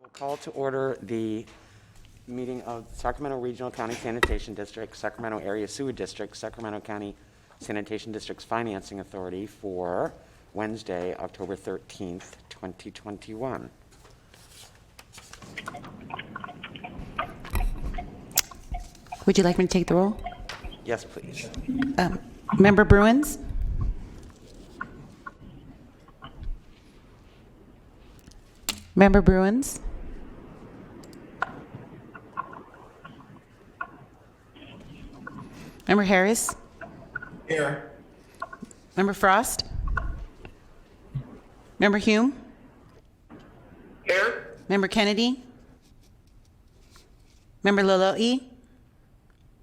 We'll call to order the meeting of Sacramento Regional County Sanitation District, Sacramento Area Sewer District, Sacramento County Sanitation District's Financing Authority for Wednesday, October 13th, 2021. Would you like me to take the roll? Yes, please. Member Bruins? Member Bruins? Member Harris? Here. Member Frost? Member Hume? Here. Member Kennedy? Member Lolo'i?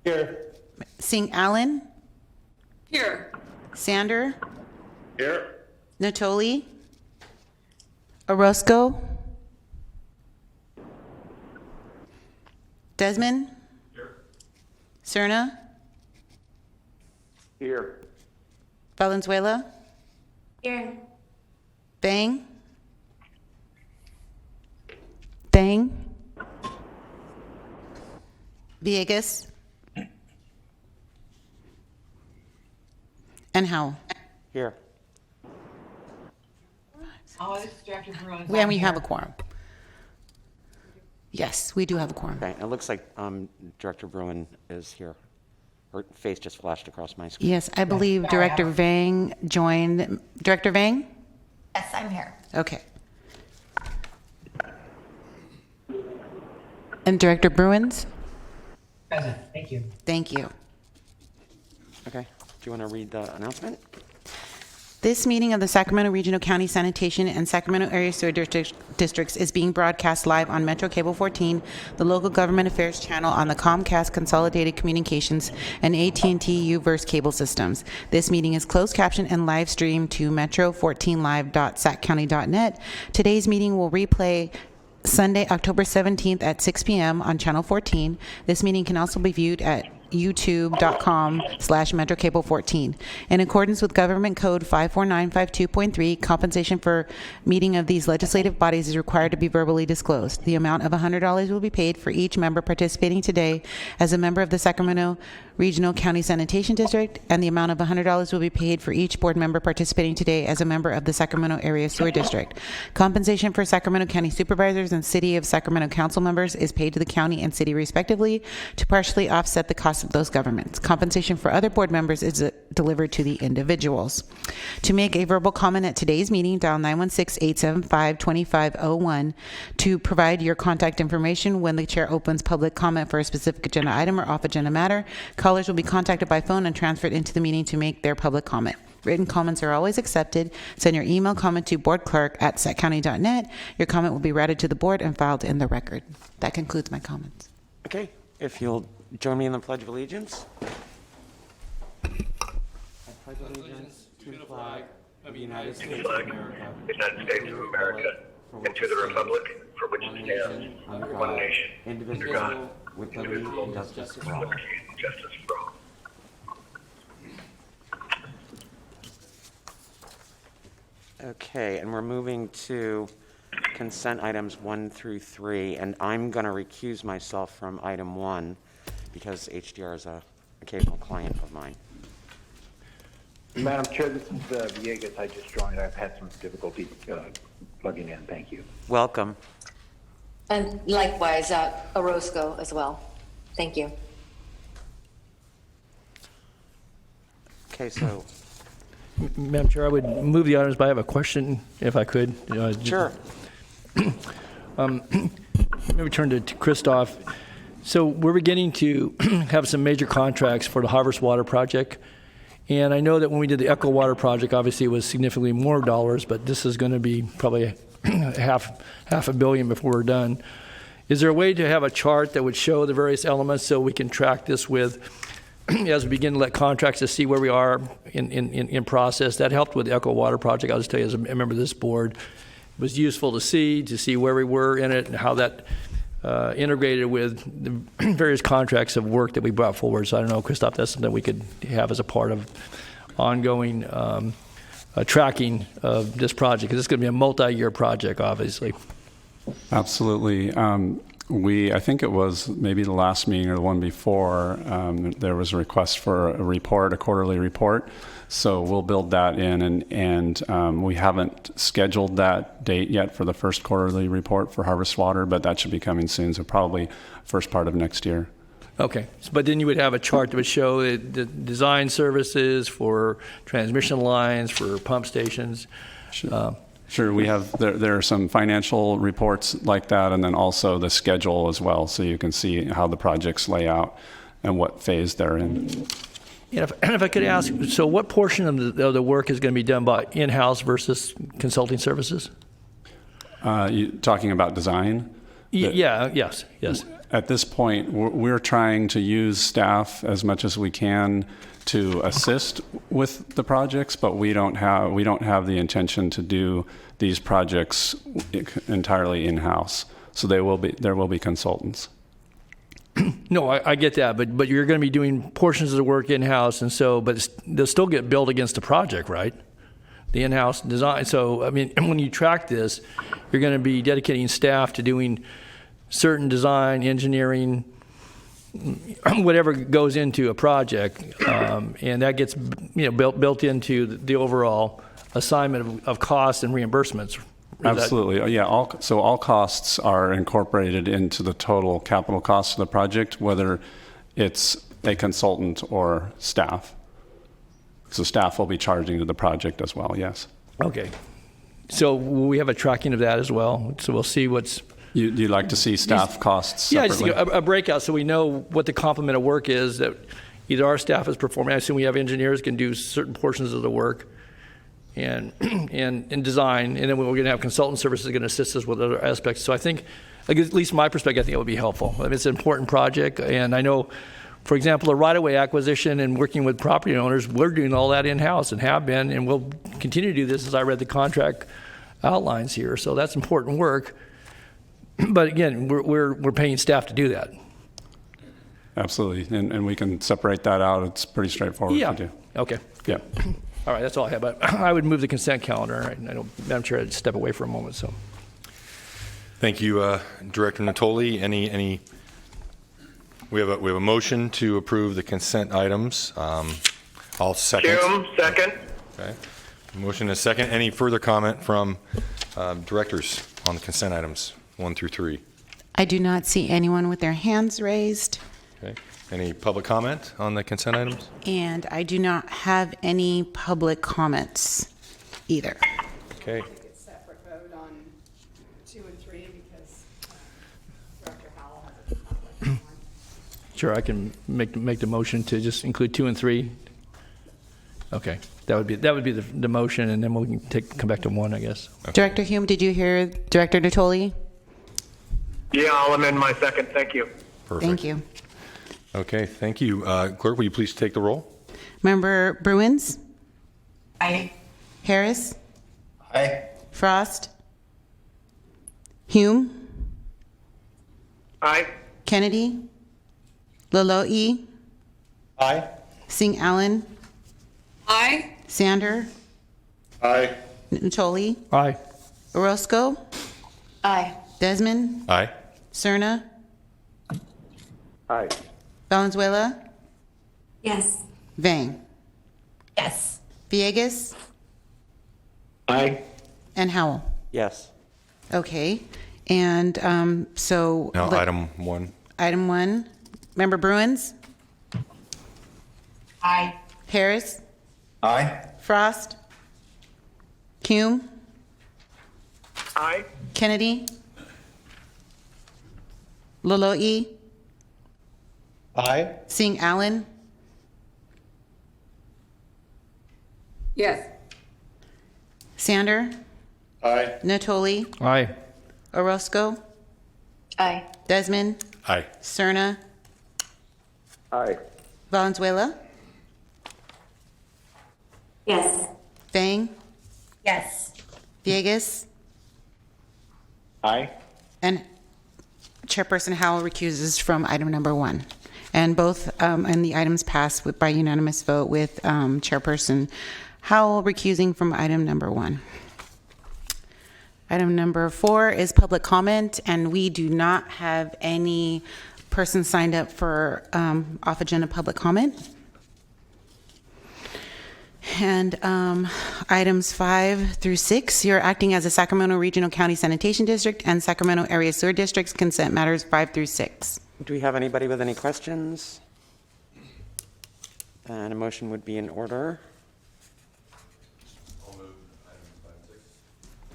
Here. Singh Allen? Here. Sander? Here. Natoli? Orozco? Desmond? Here. Cerna? Here. Valenzuela? Here. Bang? Bang? Villegas? And Howell? Here. Oh, this is Director Bruins. And we have a quorum. Yes, we do have a quorum. Okay, it looks like Director Bruin is here. Her face just flashed across my screen. Yes, I believe Director Vang joined. Director Vang? Yes, I'm here. Okay. And Director Bruins? Present, thank you. Thank you. Okay, do you want to read the announcement? This meeting of the Sacramento Regional County Sanitation and Sacramento Area Sewer Districts is being broadcast live on Metro Cable 14, the local government affairs channel on the Comcast Consolidated Communications and AT&T Uverse cable systems. This meeting is closed captioned and live streamed to metro14live.saccounty.net. Today's meeting will replay Sunday, October 17th at 6 p.m. on Channel 14. This meeting can also be viewed at youtube.com/MetroCable14. In accordance with Government Code 54952.3, compensation for meeting of these legislative bodies is required to be verbally disclosed. The amount of $100 will be paid for each member participating today as a member of the Sacramento Regional County Sanitation District, and the amount of $100 will be paid for each board member participating today as a member of the Sacramento Area Sewer District. Compensation for Sacramento County supervisors and City of Sacramento council members is paid to the county and city respectively to partially offset the cost of those governments. Compensation for other board members is delivered to the individuals. To make a verbal comment at today's meeting, dial 916-875-2501 to provide your contact information when the chair opens public comment for a specific agenda item or off-agenda matter. Callers will be contacted by phone and transferred into the meeting to make their public comment. Written comments are always accepted. Send your email comment to boardclerk@saccounty.net. Your comment will be routed to the board and filed in the record. That concludes my comments. Okay, if you'll join me in the Pledge of Allegiance. I pledge allegiance to the flag of the United States of America, United States of America, and to the republic for which it stands, one nation, under God, with liberty and justice for all. liberty and justice for all. Okay, and we're moving to consent items 1 through 3, and I'm going to recuse myself from item 1 because HDR is an occasional client of mine. Madam Chair, this is Villegas. I just joined. I've had some difficulty plugging in. Thank you. Welcome. And likewise, Orozco as well. Thank you. Okay, so, Madam Chair, I would move the items, but I have a question, if I could. sure. Maybe turn to Christoph. So we're beginning to have some major contracts for the Harvest Water Project. And I know that when we did the Echo Water Project, obviously it was significantly more dollars, but this is going to be probably half $500 million before we're done. Is there a way to have a chart that would show the various elements so we can track this with, as we begin to let contracts to see where we are in process? That helped with the Echo Water Project. I'll just tell you, as a member of this board, it was useful to see where we were in it and how that integrated with the various contracts of work that we brought forward. So I don't know, Christoph, that's something we could have as a part of ongoing tracking of this project, because it's going to be a multi-year project, obviously. Absolutely. I think it was maybe the last meeting or the one before, there was a request for a report, a quarterly report. So we'll build that in, and we haven't scheduled that date yet for the first quarterly report for Harvest Water, but that should be coming soon, so probably first part of next year. Okay, but then you would have a chart that would show the design services for transmission lines, for pump stations. Sure, we have, there are some financial reports like that, and then also the schedule as well, so you can see how the projects lay out and what phase they're in. Yeah, and if I could ask, so what portion of the work is going to be done by in-house versus consulting services? You talking about design? Yes. At this point, we're trying to use staff as much as we can to assist with the projects, but we don't have the intention to do these projects entirely in-house. So there will be consultants. No, I get that, but you're going to be doing portions of the work in-house, and so, but they'll still get billed against the project, right? The in-house design. So, I mean, when you track this, you're going to be dedicating staff to doing certain design, engineering, whatever goes into a project, and that gets built into the overall assignment of costs and reimbursements. Absolutely, yeah. All costs are incorporated into the total capital cost of the project, whether it's a consultant or staff. So staff will be charging to the project as well. Yes. Okay. So we have a tracking of that as well. So we'll see what's. You'd like to see staff costs Yeah, separately? just a breakout so we know what the complement of work is that either our staff is performing. I assume we have engineers can do certain portions of the work and design, and then we're going to have consultant services going to assist us with other aspects. So I think, at least from my perspective, I think it would be helpful. I mean, it's an important project, and I know, for example, the right-of-way acquisition and working with property owners, we're doing all that in-house and have been, and we'll continue to do this as I read the contract outlines here. So that's important work. But again, we're paying staff to do that. Absolutely, and we can separate that out. It's pretty straightforward to do. Okay. Yeah. All right, that's all I have. But I would move the consent calendar. I'm sure I'd step away for a moment. So. Thank you, Director Natoli. Any? We have a motion to approve the consent items. All second. Hume, second. Okay. Motion is second. Any further comment from directors on the consent items 1 through 3? I do not see anyone with their hands raised, Okay. Any public comment on the consent items? and I do not have any public comments either. Okay. Separate vote on 2 and 3 because Director Howell has a conflict on 1. Sure, I can make the motion to just include 2 and 3. Okay, that would be the motion, and then we can come back to 1, I guess. Okay. Director Hume, did you hear Director Natoli? Yeah, I'll amend my second. Thank you. Perfect. Thank you. Okay, thank you. Clerk, will you please take the roll? Member Bruins? Aye. Harris? Aye. Frost? Hume? Aye. Kennedy? Laloe? Aye. Singh Allen? Aye. Sander? Aye. Natoli? Aye. Orozco? Aye. Desmond? Aye. Cerna? Aye. Valenzuela? Yes. Vang? Yes. Villegas? Aye. And Howell? Yes. Okay. And so... Now, let- item 1. Item 1. Member Bruins? Aye. Harris? Aye. Frost? Hume? Aye. Kennedy? Laloe? Aye. Singh Allen? Yes. Sander? Aye. Natoli? Aye. Orozco? Aye. Desmond? Aye. Cerna? Aye. Valenzuela? Yes. Vang? Yes. Villegas? Aye. And Chairperson Howell recuses from item number 1. And both, and the items pass by unanimous vote with Chairperson Howell recusing from item number 1. Item number 4 is public comment, and we do not have any person signed up for off-agenda public comment. And items 5 through 6, you're acting as a Sacramento Regional County Sanitation District and Sacramento Area Sewer Districts, consent matters 5 through 6. Do we have anybody with any questions? And a motion would be in order.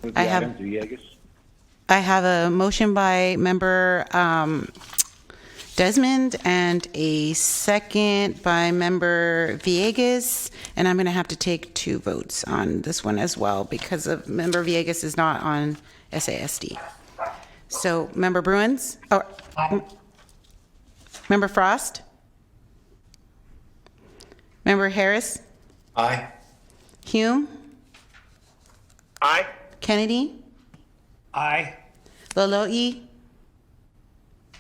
Move the I have- items, Villegas. I have a motion by member Desmond and a second by member Villegas, and I'm going to have to take 2 votes on this one as well because of member Villegas is not on SASD. So member Bruins, member Frost, member Harris, Aye. Hume, Aye. Kennedy, Aye. Lolo'i,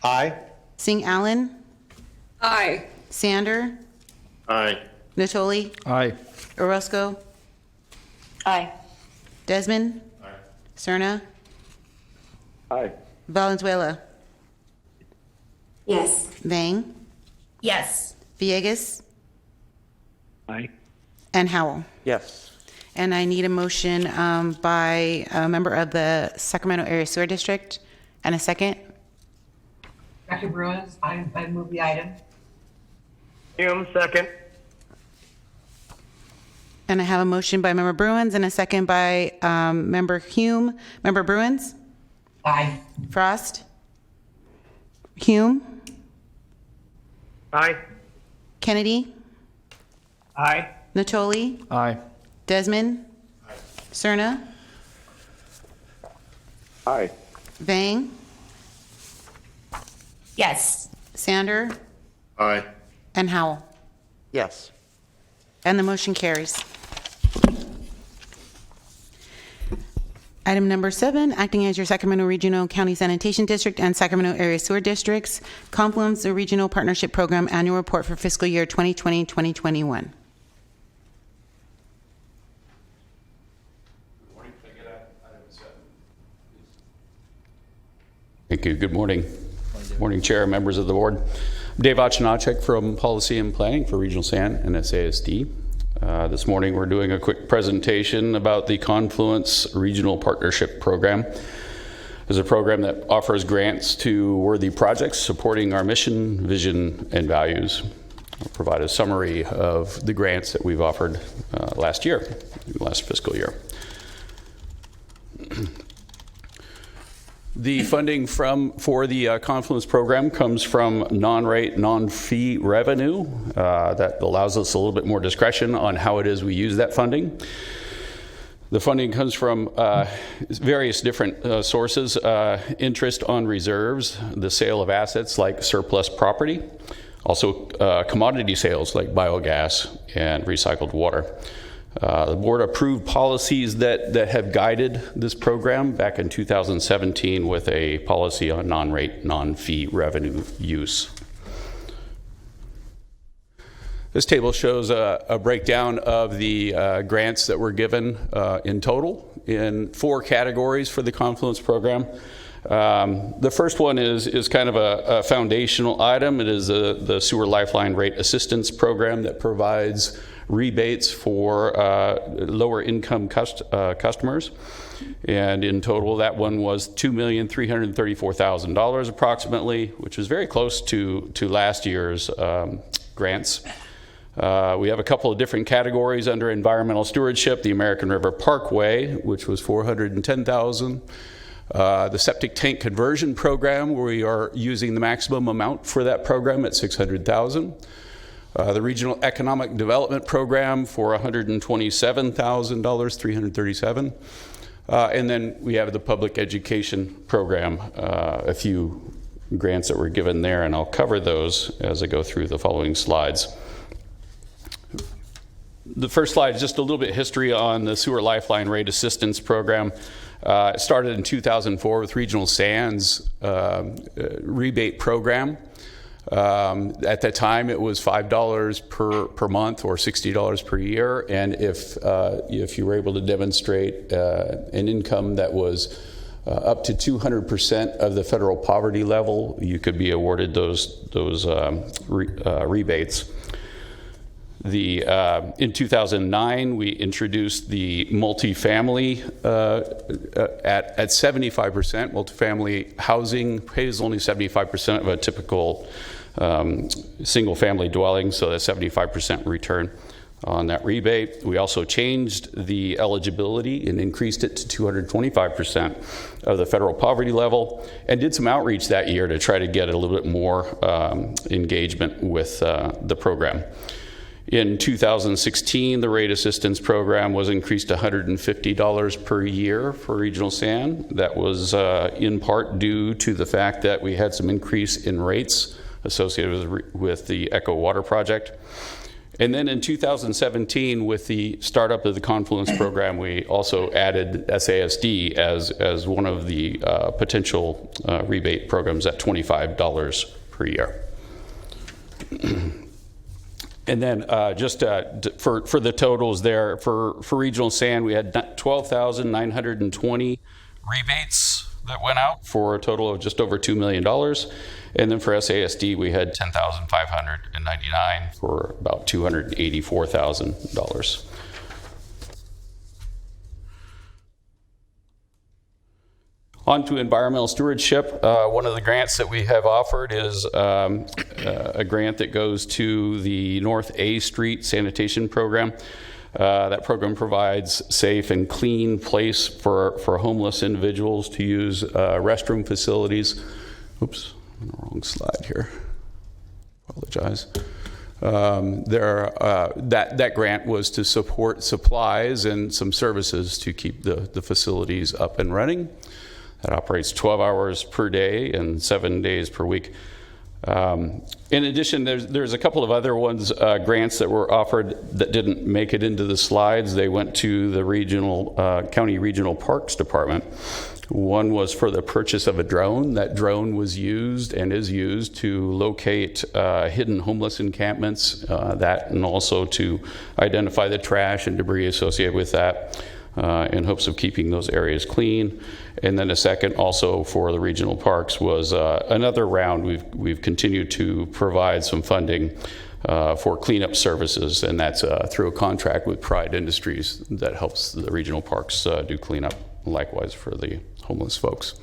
Aye. Singh Allen, Aye. Sander, Aye. Natoli, Aye. Orozco, Aye. Desmond, Cerna, Aye. Valenzuela, Yes. Vang, Yes. Villegas, Aye. and Howell. Yes. And I need a motion by a member of the Sacramento Area Sewer District and a second. Dr. Bruins, I move the item. Hume, second. And I have a motion by member Bruins and a second by member Hume. Member Bruins? Aye. Frost? Hume? Aye. Kennedy? Aye. Natoli? Aye. Desmond? Cerna? Aye. Vang? Yes. Sander? Aye. And Howell. Yes. And the motion carries. Item number 7, acting as your Sacramento Regional County Sanitation District and Sacramento Area Sewer Districts, Confluence the Regional Partnership Program Annual Report for Fiscal Year 2020-2021. Thank you. Good morning. Morning, Chair, members of the board. I'm Dave Achinacek from Policy and Planning for Regional SAN and SASD. This morning we're doing a quick presentation about the Confluence Regional Partnership Program. It's a program that offers grants to worthy projects supporting our mission, vision, and values. I'll provide a summary of the grants that we've offered last fiscal year. The funding for the Confluence program comes from non-rate, non-fee revenue that allows us a little bit more discretion on how it is we use that funding. The funding comes from various different sources, interest on reserves, the sale of assets like surplus property, also commodity sales like biogas and recycled water. The board approved policies that have guided this program back in 2017 with a policy on non-rate, non-fee revenue use. This table shows a breakdown of the grants that were given in total in 4 categories for the Confluence program. The first one is kind of a foundational item. It is the Sewer Lifeline Rate Assistance Program that provides rebates for lower income customers. And in total, that one was $2,334,000 approximately, which is very close to last year's grants. We have a couple of different categories under environmental stewardship, the American River Parkway, which was $410,000. The septic tank conversion program, where we are using the maximum amount for that program at $600,000. The Regional Economic Development Program for $127,000, $337,000. And then we have the Public Education Program, a few grants that were given there, and I'll cover those as I go through the following slides. The first slide is just a little bit of history on the Sewer Lifeline Rate Assistance Program. It started in 2004 with Regional SAN's rebate program. At that time, it was $5 per month or $60 per year. And if you were able to demonstrate an income that was up to 200% of the federal poverty level, you could be awarded those rebates. In 2009, we introduced the multifamily at 75%. Multifamily housing pays only 75% of a typical single-family dwelling, so that's 75% return on that rebate. We also changed the eligibility and increased it to 225% of the federal poverty level, and did some outreach that year to try to get a little bit more engagement with the program. In 2016, the rate assistance program was increased to $150 per year for Regional San. That was in part due to the fact that we had some increase in rates associated with the Echo Water Project. And then in 2017, with the startup of the Confluence program, we also added SASD as one of the potential rebate programs at $25 per year. And then just for the totals there, for Regional San, we had 12,920 rebates that went out for a total of just over $2 million. And then for SASD, we had 10,599 for about $284,000. On to environmental stewardship. One of the grants that we have offered is a grant that goes to the North A Street Sanitation Program. That program provides safe and clean place for homeless individuals to use restroom facilities. Oops, I'm on the wrong slide here. Apologize. That grant was to support supplies and some services to keep the facilities up and running. That operates 12 hours per day and 7 days per week. In addition, there's a couple of other grants that were offered that didn't make it into the slides. They went to the County Regional Parks Department. One was for the purchase of a drone. That drone was used and is used to locate hidden homeless encampments, and also to identify the trash and debris associated with that, in hopes of keeping those areas clean. And then a second also for the regional parks was another round. We've continued to provide some funding for cleanup services, and that's through a contract with Pride Industries that helps the regional parks do cleanup, likewise for the homeless folks.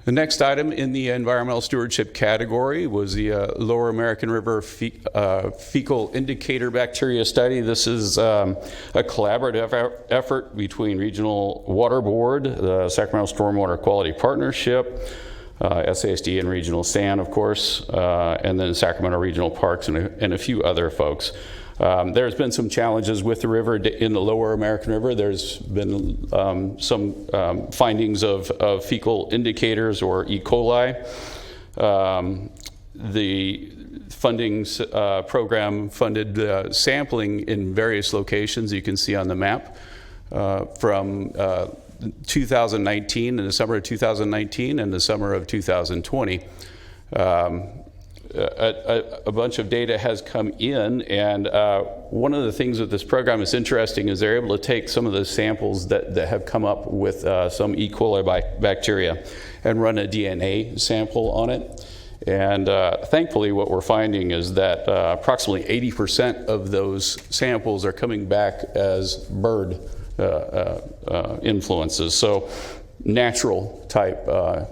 The next item in the environmental stewardship category was the Lower American River fecal indicator bacteria study. This is a collaborative effort between Regional Water Board, the Sacramento Stormwater Quality Partnership, SASD and Regional San, of course, and then Sacramento Regional Parks and a few other folks. There's been some challenges with the river in the Lower American River. There's been some findings of fecal indicators or E. coli. The program funded sampling in various locations you can see on the map from 2019, in the summer of 2019 and the summer of 2020. A bunch of data has come in, and one of the things with this program is interesting is they're able to take some of the samples that have come up with some E. coli bacteria and run a DNA sample on it. And thankfully what we're finding is that approximately 80% of those samples are coming back as bird influences. So natural type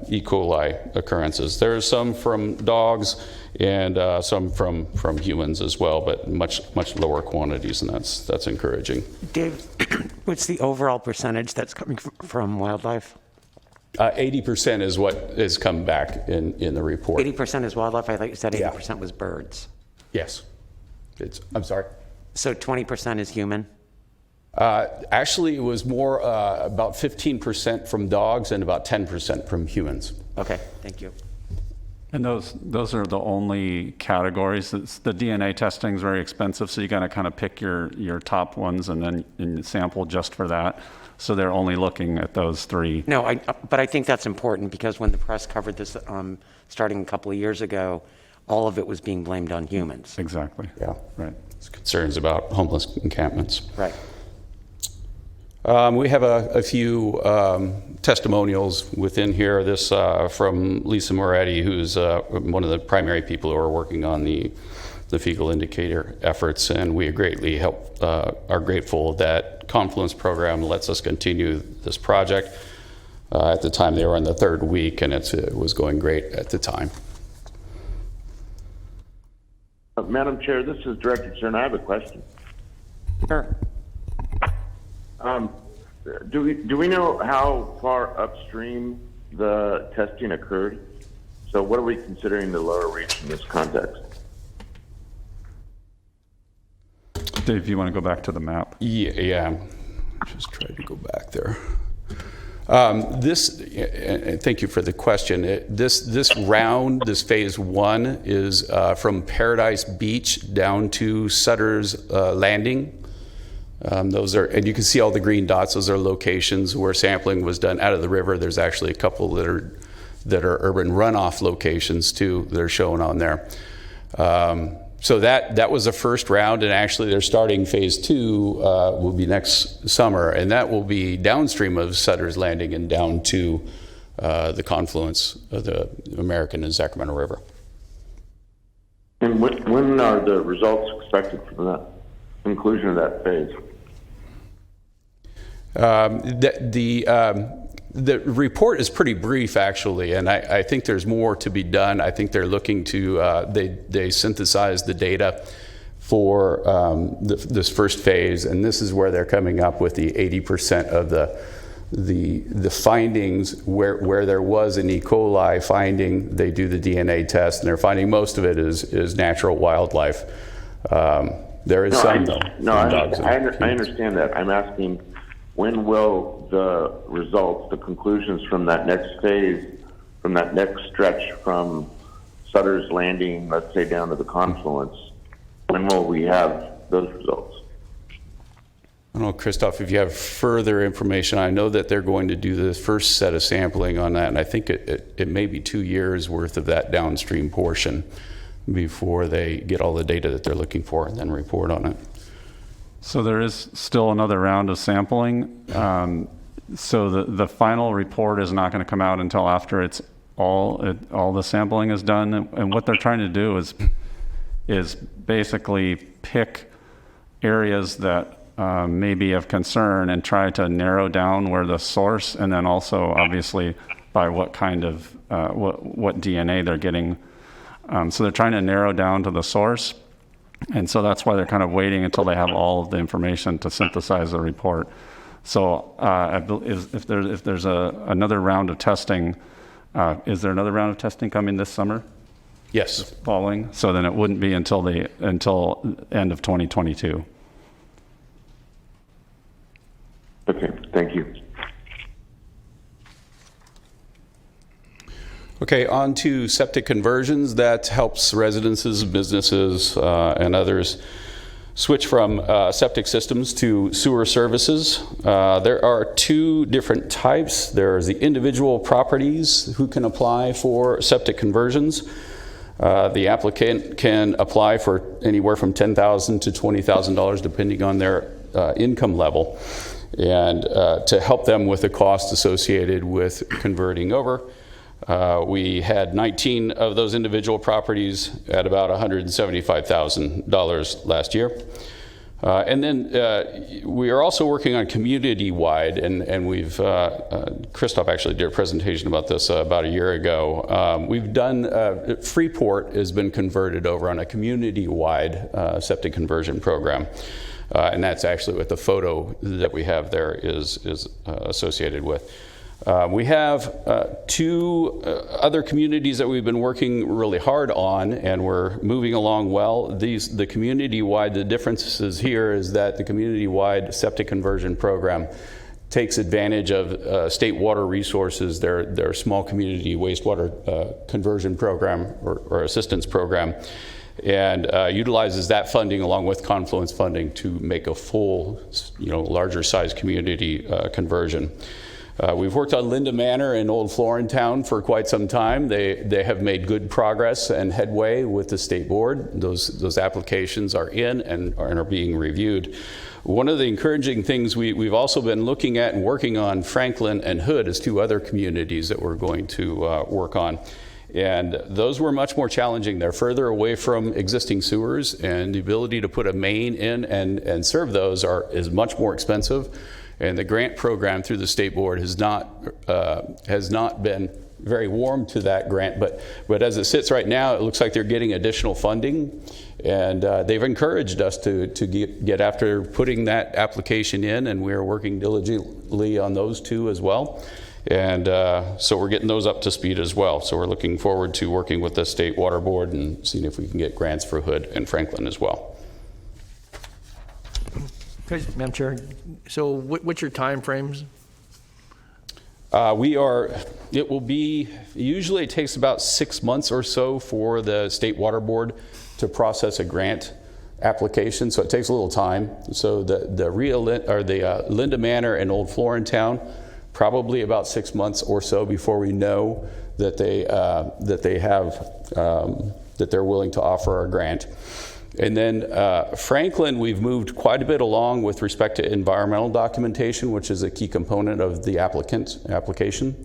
E. coli occurrences. There are some from dogs and some from humans as well, but much lower quantities, and that's encouraging. Dave, what's the overall percentage that's coming from wildlife? 80% is what has come back in the report. 80% is wildlife? I thought you said 80% was birds. Yes. I'm sorry? So 20% is human? Actually, it was more about 15% from dogs and about 10% from humans. Okay, thank you. And those are the only categories. The DNA testing is very expensive, so you got to kind of pick your top ones and then sample just for that. So they're only looking at those three. No, but I think that's important because when the press covered this starting a couple of years ago, all of it was being blamed on humans. Exactly. Yeah. Right. It's concerns about homeless encampments. Right. We have a few testimonials within here. This from Lisa Moretti, who's one of the primary people who are working on the fecal indicator efforts, and we greatly are grateful that Confluence program lets us continue this project. At the time, they were in the third week, and it was going great at the time. Madam Chair, this is Director Stern. I have a question. Sure. Do we know how far upstream the testing occurred? So what are we considering the lower reach in this context? Dave, you want to go back to the map? Yeah. Just try to go back there. Thank you for the question. This round, this phase one, is from Paradise Beach down to Sutter's Landing. Those are, and you can see all the green dots. Those are locations where sampling was done out of the river. There's actually a couple that are urban runoff locations too that are shown on there. So that was the first round, and actually they're starting phase two will be next summer, and that will be downstream of Sutter's Landing and down to the confluence of the American and Sacramento River. And when are the results expected from that conclusion of that phase? The report is pretty brief, actually, and I think there's more to be done. I think they're looking to, they synthesize the data for this first phase, and this is where they're coming up with the 80% of the findings where there was an E. coli finding. They do the DNA test, and they're finding most of it is natural wildlife. There is some, though. No, I understand that. I'm asking, when will the results, the conclusions from that next phase, from that next stretch from Sutter's Landing, let's say down to the confluence, when will we have those results? I don't know, Christoph, if you have further information. I know that they're going to do the first set of sampling on that, and I think it may be 2 years worth of that downstream portion before they get all the data that they're looking for and then report on it. So there is still another round of sampling. So the final report is not going to come out until after it's all the sampling is done. And what they're trying to do is basically pick areas that may be of concern and try to narrow down where the source, and then also obviously by what kind of what DNA they're getting. So they're trying to narrow down to the source. And so that's why they're kind of waiting until they have all of the information to synthesize the report. So if there's another round of testing, is there another round of testing coming this summer? Yes. Following? So then it wouldn't be until end of 2022. Okay, thank you. Okay, on to septic conversions. That helps residences, businesses, and others switch from septic systems to sewer services. There are two different types. There's the individual properties who can apply for septic conversions. The applicant can apply for anywhere from $10,000 to $20,000 depending on their income level, and to help them with the cost associated with converting over. We had 19 of those individual properties at about $175,000 last year. And then we are also working on community-wide, and we've, Christoph actually did a presentation about this about a year ago. We've done, Freeport has been converted over on a community-wide septic conversion program. And that's actually what the photo that we have there is associated with. We have two other communities that we've been working really hard on, and we're moving along well. The community-wide, the differences here is that the community-wide septic conversion program takes advantage of state water resources, their small community wastewater conversion program or assistance program, and utilizes that funding along with Confluence funding to make a full, larger size community conversion. We've worked on Linda Manor in Old Florentown for quite some time. They have made good progress and headway with the state board. Those applications are in and are being reviewed. One of the encouraging things we've also been looking at and working on, Franklin and Hood, as two other communities that we're going to work on. And those were much more challenging. They're further away from existing sewers, and the ability to put a main in and serve those is much more expensive. And the grant program through the state board has not been very warm to that grant. But as it sits right now, it looks like they're getting additional funding, and they've encouraged us to get after putting that application in, and we're working diligently on those two as well. And so we're getting those up to speed as well. So we're looking forward to working with the state water board and seeing if we can get grants for Hood and Franklin as well. Okay, Madam Chair, so what's your time frames? It will be, usually it takes about 6 months or so for the state water board to process a grant application, so it takes a little time. So the Linda Manor and Old Florentown, probably about 6 months or so before we know that they're willing to offer a grant. And then Franklin, we've moved quite a bit along with respect to environmental documentation, which is a key component of the application.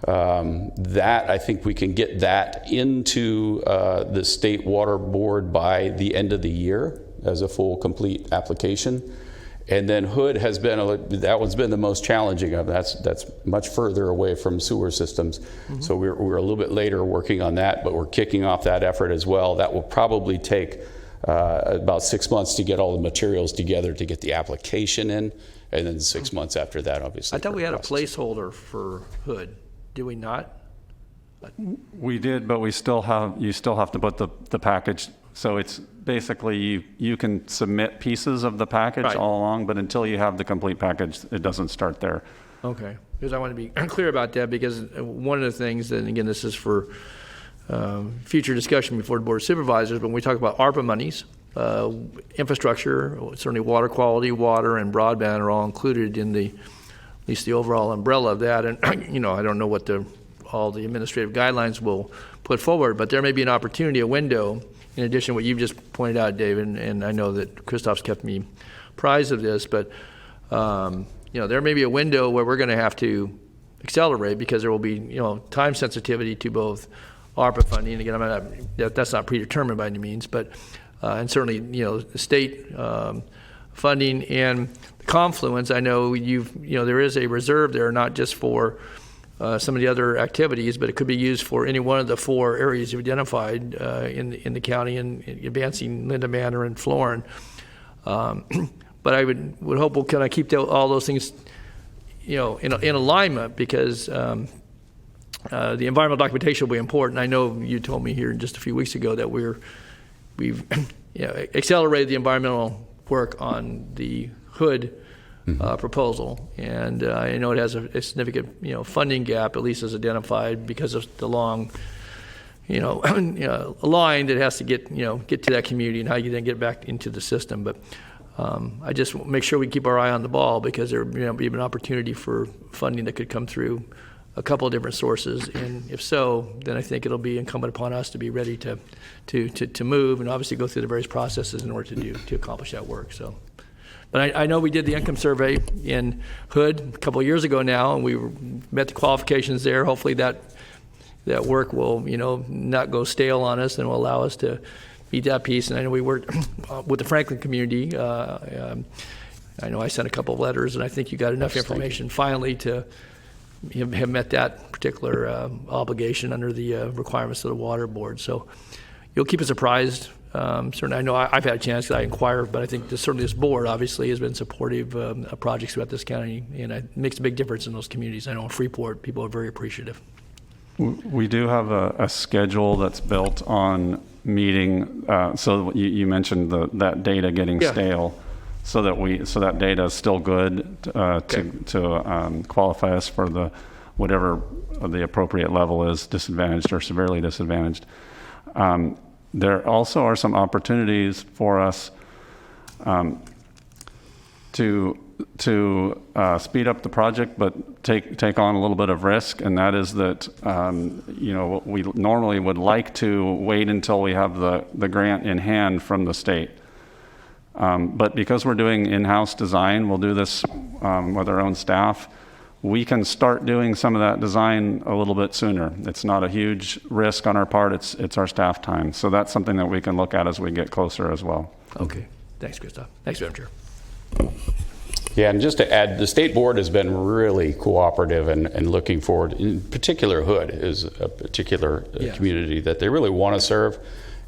That, I think we can get that into the state water board by the end of the year as a full, complete application. And then Hood has been, that one's been the most challenging of that's much further away from sewer systems. Mm-hmm. So we're a little bit later working on that, but we're kicking off that effort as well. That will probably take about 6 months to get all the materials together to get the application in, and then 6 months after that, obviously. I thought we had a placeholder for Hood. Do we not? We did, but you still have to put the package. So it's basically you can submit pieces of the package all along, but until you have the complete package, it doesn't start there. Okay, because I want to be clear about that, because one of the things, and again, this is for future discussion before the Board of Supervisors, but when we talk about ARPA monies, infrastructure, certainly water quality, water, and broadband are all included in at least the overall umbrella of that. And I don't know what all the administrative guidelines will put forward, but there may be an opportunity, a window, in addition to what you've just pointed out, David, and I know that Christoph's kept me apprised of this, but there may be a window where we're going to have to accelerate, because there will be time sensitivity to both ARPA funding. Again, that's not predetermined by any means, but and certainly the state funding and the Confluence. I know there is a reserve there, not just for some of the other activities, but it could be used for any one of the 4 areas you've identified in the county, and advancing Linda Manor and Florin. But I would hope we'll kind of keep all those things in alignment, because the environmental documentation will be important. I know you told me here just a few weeks ago that we've accelerated the environmental work on the Hood proposal, and I know it has a significant funding gap, at least as identified, because of the long line that has to get to that community, and how you then get back into the system. But I just make sure we keep our eye on the ball, because there may be an opportunity for funding that could come through a couple of different sources, and if so, then I think it'll be incumbent upon us to be ready to move, and obviously go through the various processes in order to accomplish that work. So, but I know we did the income survey in Hood a couple of years ago now, and we met the qualifications there. Hopefully that work will not go stale on us, and will allow us to meet that piece. And I know we worked with the Franklin community. I know I sent a couple of letters, and I think you got enough information finally to have met that particular obligation under the requirements of the water board. So you'll keep us apprised. Certainly, I know I've had a chance, because I inquire, but I think certainly this board obviously has been supportive of projects throughout this county, and it makes a big difference in those communities. I know in Freeport, people are very appreciative. We do have a schedule that's built on meeting. So you mentioned that data getting stale. so that data is still good to qualify us for whatever the appropriate level is, disadvantaged or severely disadvantaged. There also are some opportunities for us to speed up the project, but take on a little bit of risk, and that is that we normally would like to wait until we have the grant in hand from the state. But because we're doing in-house design, we'll do this with our own staff. We can start doing some of that design a little bit sooner. It's not a huge risk on our part. It's our staff time. So that's something that we can look at as we get closer as well. Okay. Thanks, Christoph. Thanks, Madam Chair. Yeah, and just to add, the state board has been really cooperative and looking forward. In particular, Hood is a particular community that they really want to serve.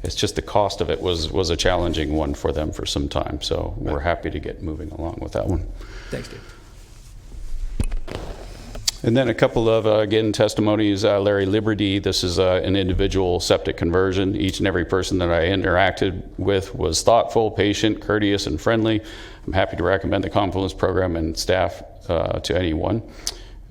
It's just the cost of it was a challenging one for them for some time. So we're happy to get moving along with that one. Thanks, Dave. And then a couple of, again, testimonies. Larry Liberty, this is an individual septic conversion. Each and every person that I interacted with was thoughtful, patient, courteous, and friendly. I'm happy to recommend the Confluence program and staff to anyone.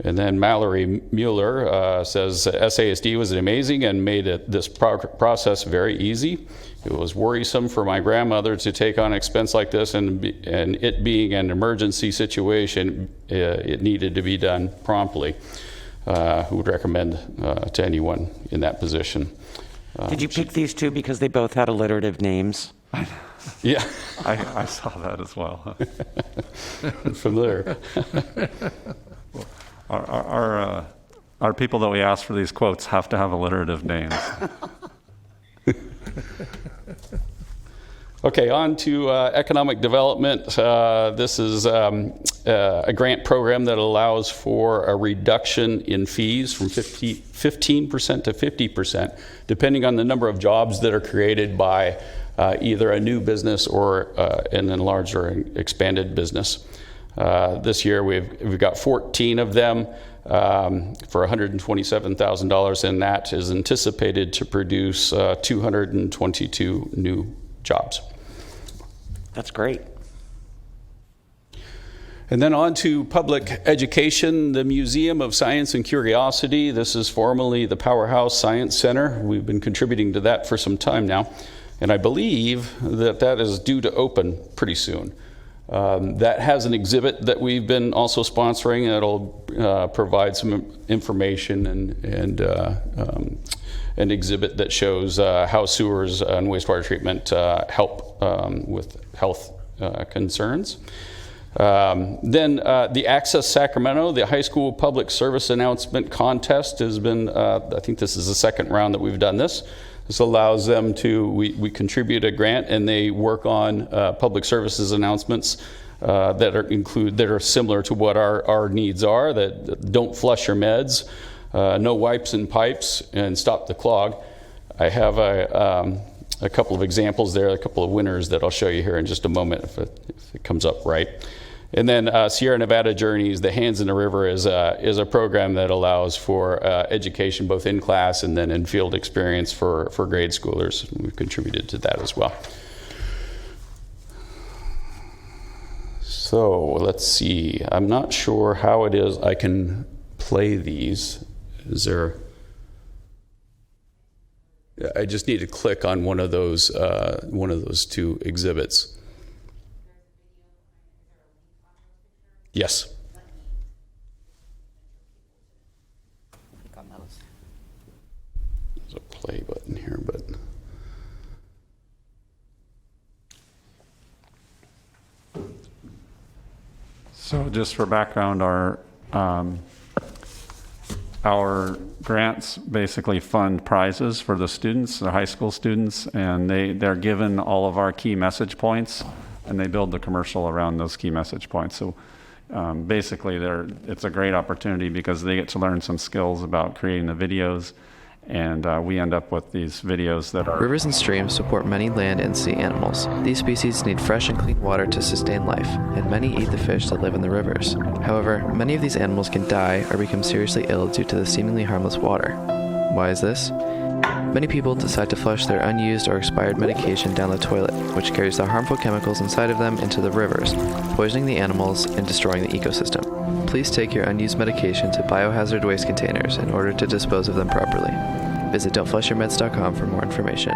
And then Mallory Mueller says SASD was amazing and made this process very easy. It was worrisome for my grandmother to take on an expense like this, and it being an emergency situation, it needed to be done promptly. Who would recommend to anyone in that position? Did you pick these two because they both had alliterative names? Yeah. I saw that as well. Familiar. Our people that we ask for these quotes have to have alliterative names. Okay, on to economic development. This is a grant program that allows for a reduction in fees from 15% to 50%, depending on the number of jobs that are created by either a new business or an enlarged or expanded business. This year we've got 14 of them for $127,000, and that is anticipated to produce 222 new jobs. That's great. And then on to public education, the Museum of Science and Curiosity. This is formerly the Powerhouse Science Center. We've been contributing to that for some time now, and I believe that is due to open pretty soon. That has an exhibit that we've been also sponsoring that'll provide some information and an exhibit that shows how sewers and wastewater treatment help with health concerns. Then the Access Sacramento, the high school public service announcement contest has been, I think this is the second round that we've done this. This allows them to, we contribute a grant and they work on public services announcements that are similar to what our needs are, that don't flush your meds, no wipes and pipes, and stop the clog. I have a couple of examples there, a couple of winners that I'll show you here in just a moment if it comes up right. And then Sierra Nevada Journeys, the Hands in the River is a program that allows for education both in class and then in field experience for grade schoolers. We've contributed to that as well. So let's see. I'm not sure how it is I can play these. Is there? I just need to click on one of those two exhibits. Yes. There's a play button here, but. So just for background, our grants basically fund prizes for the students, the high school students, and they're given all of our key message points, and they build the commercial around those key message points. So basically, it's a great opportunity because they get to learn some skills about creating the videos, and we end up with these videos that are... Rivers and streams support many land and sea animals. These species need fresh and clean water to sustain life, and many eat the fish that live in the rivers. However, many of these animals can die or become seriously ill due to the seemingly harmless water. Why is this? Many people decide to flush their unused or expired medication down the toilet, which carries the harmful chemicals inside of them into the rivers, poisoning the animals and destroying the ecosystem. Please take your unused medication to biohazard waste containers in order to dispose of them properly. Visit don'tflushyourmeds.com for more information.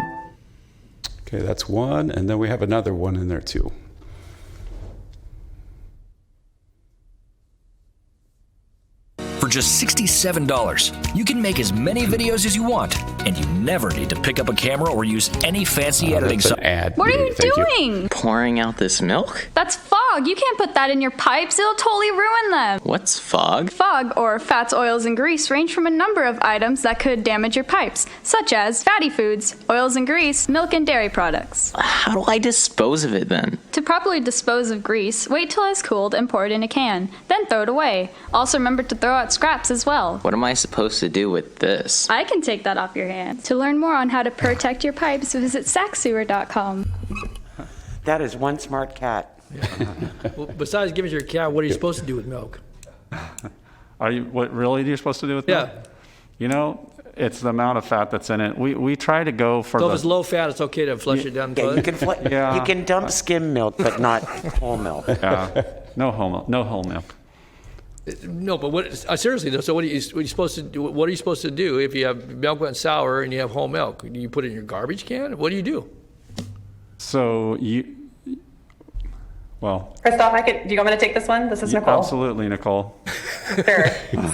Okay, that's one, and then we have another one in there too. For just $67, you can make as many videos as you want, and you never need to pick up a camera or use any fancy editing software. Ad. What are you Thank doing? Pouring out this milk? That's fog. You can't put that in your pipes. It'll totally ruin them. What's fog? Fog, or fats, oils, and grease, range from a number of items that could damage your pipes, such as fatty foods, oils and grease, milk and dairy products. How do I dispose of it then? To properly dispose of grease, wait till it's cooled and pour it in a can. Then throw it away. Also remember to throw out scraps as well. What am I supposed to do with this? I can take that off your hands. To learn more on how to protect your pipes, visit sacksewer.com. That is one smart cat. Well, besides giving your cat, what are you supposed to do with milk? What really are you supposed to do with milk? Yeah. You know, it's the amount of fat that's in it. We try to go for So if it's low fat, it's okay to flush it down the toilet? You can dump skim milk, but not whole milk. Yeah, no whole milk. No, but what? Seriously though. So what are you supposed to do? What are you supposed to do if you have milk went sour and you have whole milk? Do you put it in your garbage can? What do you do? So Christoph, do you want me to take this one? This is Nicole. Absolutely, Nicole. Sure.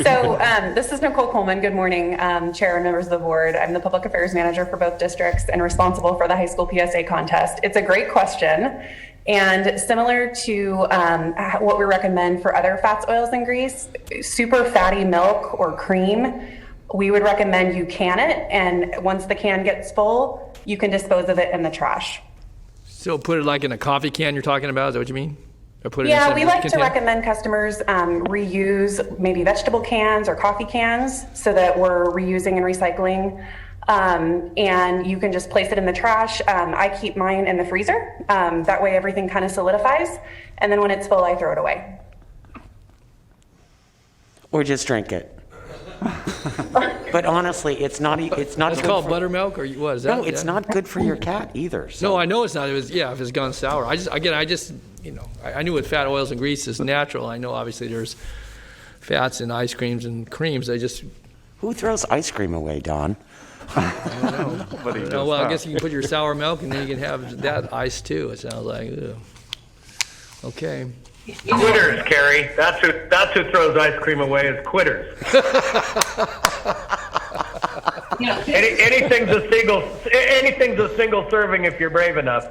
So this is Nicole Coleman. Good morning, Chair and members of the board. I'm the Public Affairs Manager for both districts and responsible for the high school PSA contest. It's a great question. And similar to what we recommend for other fats, oils, and grease, super fatty milk or cream, we would recommend you can it. And once the can gets full, you can dispose of it in the trash. So put it like in a coffee can you're talking about? Is that what you mean? Or put it Yeah, in we like to recommend customers reuse maybe vegetable cans or coffee cans so that we're reusing and recycling. And you can just place it in the trash. I keep mine in the freezer. That way everything kind of solidifies. And then when it's full, I throw it away. Or just drink it. But honestly, it's not. It's It's called buttermilk, or what is that? No, it's not good for your cat either. So. No, I know it's not. It was if it's gone sour. I knew with fat, oils, and grease is natural. I know obviously there's fats in ice creams and creams. Who throws ice cream away, Don? I don't know. Well, I guess you can put your sour milk and then you can have that ice too. It sounds like. Ugh. Okay. Quitters, Carrie. That's who throws ice cream away is quitters. Anything's a single serving if you're brave enough.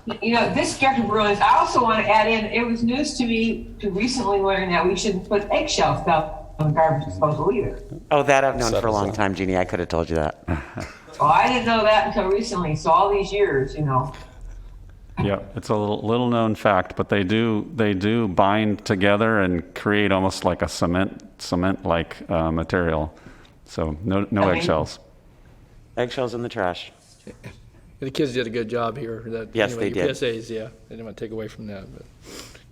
This, Dr. Bruins, I also want to add in, it was news to me to recently learn that we shouldn't put eggshells down on garbage disposal either. Oh, that I've known for a long time, Jeannie. I could have told you that. Well, I didn't know that until recently, so all these years, Yeah, it's a little known fact, but they do bind together and create almost like a cement like material. So no eggshells. Eggshells in the trash. The kids did a good job here. Yes, they did. PSAs, yeah. They didn't want to take away from that. But.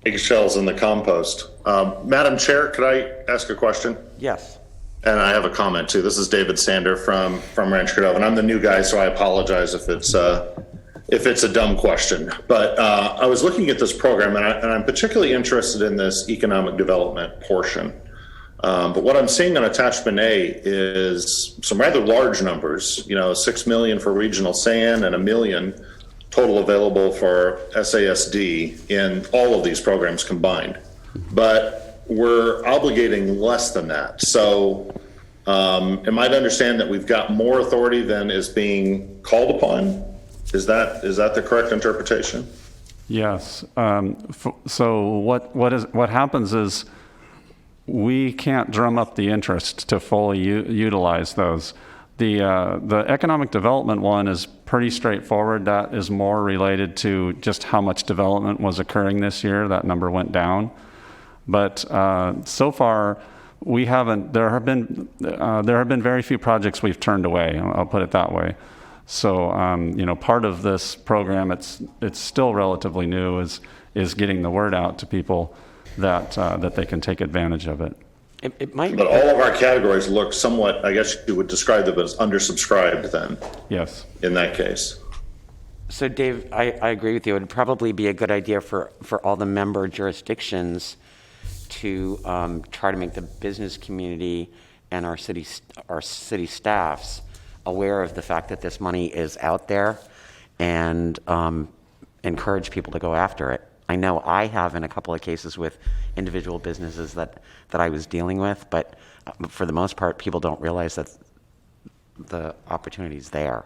Eggshells in the compost. Madam Chair, could I ask a question? Yes. And I have a comment too. This is David Sander from Rancho Cordova, and I'm the new guy, so I apologize if it's a dumb question. But I was looking at this program, and I'm particularly interested in this economic development portion. But what I'm seeing on attachment A is some rather large numbers, 6 million for regional sand and $1 million total available for SASD in all of these programs combined. But we're obligating less than that. So am I to understand that we've got more authority than is being called upon? Is that the correct interpretation? Yes. So what happens is we can't drum up the interest to fully utilize those. The economic development one is pretty straightforward. That is more related to just how much development was occurring this year. That number went down. But so far, we haven't. There have been very few projects we've turned away. I'll put it that way. So part of this program, it's still relatively new, is getting the word out to people that they can take advantage of it. It might. But all of our categories look somewhat, I guess you would describe them as undersubscribed then. Yes. In that case. So Dave, I agree with you. It would probably be a good idea for all the member jurisdictions to try to make the business community and our city staffs aware of the fact that this money is out there and encourage people to go after it. I know I have in a couple of cases with individual businesses that I was dealing with, but for the most part, people don't realize that the opportunity's there.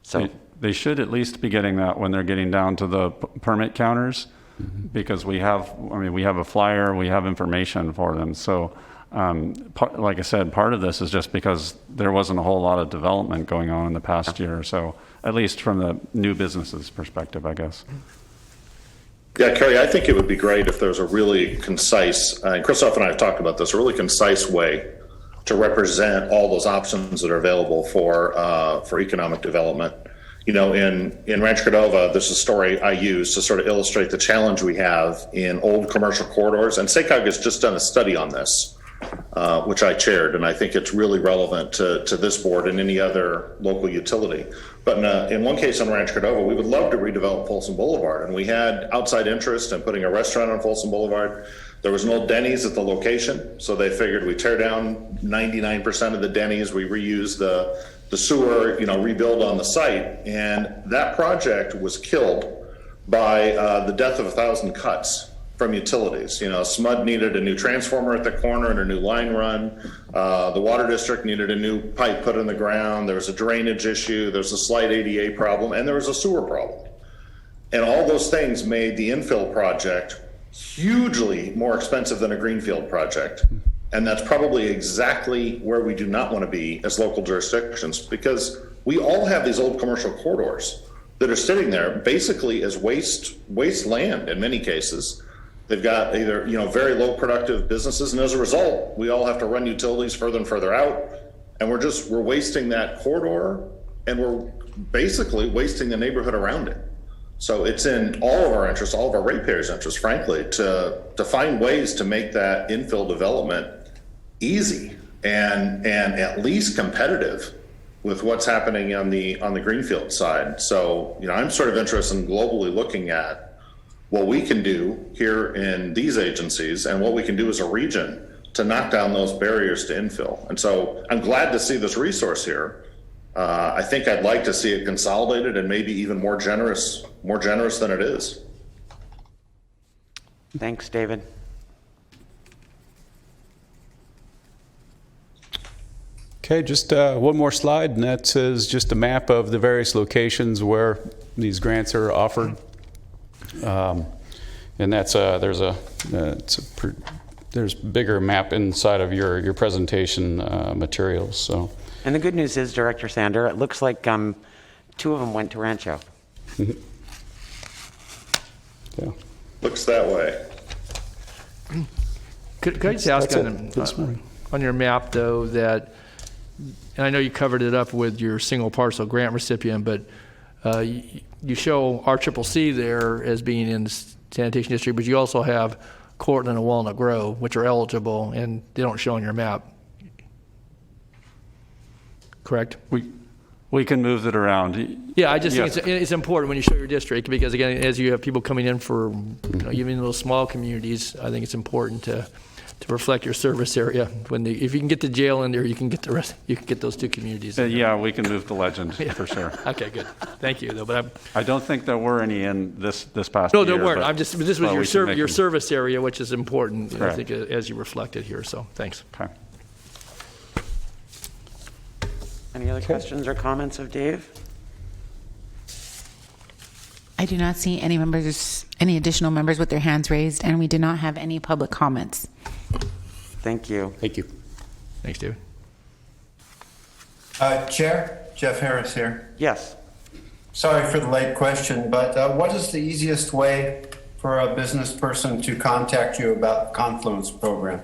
So they should at least be getting that when they're getting down to the permit counters, because we have a flyer, we have information for them. So, like I said, part of this is just because there wasn't a whole lot of development going on in the past year or so, at least from the new businesses perspective, I guess. Yeah, Kerry, I think it would be great if there was a really concise, and Christoph and I have talked about this, a really concise way to represent all those options that are available for economic development. You know, in Rancho Cordova, there's a story I use to sort of illustrate the challenge we have in old commercial corridors, and SACOG has just done a study on this, which I chaired, and I think it's really relevant to this board and any other local utility. But in one case on Rancho Cordova, we would love to redevelop Folsom Boulevard, and we had outside interest in putting a restaurant on Folsom Boulevard. There was an old Denny's at the location, so they figured we tear down 99% of the Denny's, we reuse the sewer, rebuild on the site, and that project was killed by the death of 1,000 cuts from utilities. SMUD needed a new transformer at the corner and a new line run. The water district needed a new pipe put in the ground. There was a drainage issue. There's a slight ADA problem, and there was a sewer problem. And all those things made the infill project hugely more expensive than a greenfield project. And that's probably exactly where we do not want to be as local jurisdictions, because we all have these old commercial corridors that are sitting there basically as waste land in many cases. They've got either, very low productive businesses, and as a result, we all have to run utilities further and further out, and we're wasting that corridor, and we're basically wasting the neighborhood around it. So it's in all of our interests, all of our ratepayers' interests, frankly, to find ways to make that infill development easy and at least competitive with what's happening on the greenfield side. So, I'm sort of interested in globally looking at what we can do here in these agencies and what we can do as a region to knock down those barriers to infill. And so I'm glad to see this resource here. I think I'd like to see it consolidated and maybe even more generous than it is. Thanks, David. Okay, just one more slide, and that says just a map of the various locations where these grants are offered. And that's there's a bigger map inside of your presentation materials. So. And the good news is, Director Sander, it looks like 2 of them went to Rancho. Yeah. Looks that way. Could I just ask on your map, though, that, and I know you covered it up with your single parcel grant recipient, but you show RCCC there as being in the sanitation district, but you also have Cortland and Walnut Grove, which are eligible, and they don't show on your map. Correct? We can move it around. Yeah, I just think it's important when you show your district, because again, as you have people coming in for even those small communities, I think it's important to reflect your service area. If you can get the jail in there, you can get the rest. You can get those 2 communities. Yeah, we can move to Legend for sure. Okay, good. Thank you, though. But I don't think there were any in this past year. No, there weren't. This was your service area, which is important. I think as you reflected here. So thanks. Okay. Any other questions or comments of Dave? I do not see any additional members with their hands raised, and we do not have any public comments. Thank you. Thank you. Thanks, David. Chair, Jeff Harris here. Yes. Sorry for the late question, but what is the easiest way for a business person to contact you about the Confluence program?